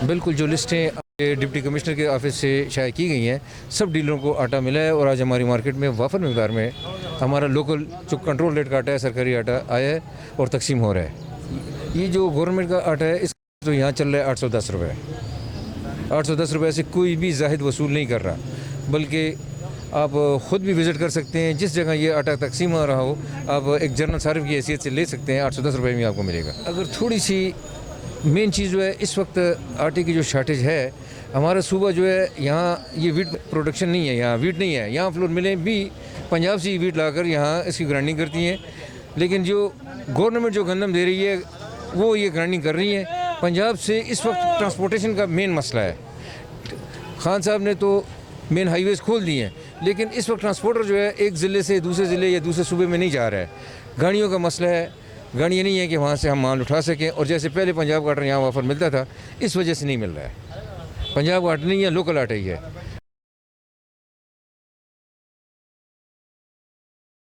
बिल्कुल, जो लिस्टें deputy commissioner के ऑफिस से शाया की गई हैं, सब डीलरों को आटा मिला है और आज हमारी मार्केट में वाफर मकदार में हमारा लोकल जो कंट्रोल रेट का आटा है, सरकारी आटा आया है और तकसीम हो रहा है। ये जो गवर्नमेंट का आटा है, इसका तो यहाँ चल रहा है 810 रुपये। 810 रुपये से कोई भी जाहिद वसूल नहीं कर रहा, बल्कि आप ख़ुद भी विज़िट कर सकते हैं। जिस जगह ये आटा तकसीम हो रहा हो, आप एक जनरल सारिफ की हैसियत से ले सकते हैं, 810 रुपये में आपको मिलेगा। अगर थोड़ी सी मेन चीज़ जो है, इस वक्त आटे की जो शार्टेज है, हमारा सूबा जो है, यहाँ ये वीट प्रोडक्शन नहीं है, यहाँ वीट नहीं है। यहाँ फ्लोर मिलें भी पंजाब से ही वीट लाकर यहाँ इसकी ग्राइंडिंग करती हैं, लेकिन जो गवर्नमेंट जो गंदम दे रही है वो ये ग्राइंडिंग कर रही है। पंजाब से इस वक्त ट्रांसपोर्टेशन का मेन मसला है। खान साहब ने तो मेन हाईवेज़ खोल दिए हैं, लेकिन इस वक्त ट्रांसपोर्टर जो है एक ज़िले से दूसरे ज़िले या दूसरे सूबे में नहीं जा रहा है। गाड़ियों का मसला है, गाड़ियाँ नहीं है कि वहाँ से हम माल उठा सकें, और जैसे पहले पंजाब का आटा यहाँ वाफर मिलता था, इस वजह से नहीं मिल रहा है। पंजाब का आटा नहीं है, लोकल आटा ही है।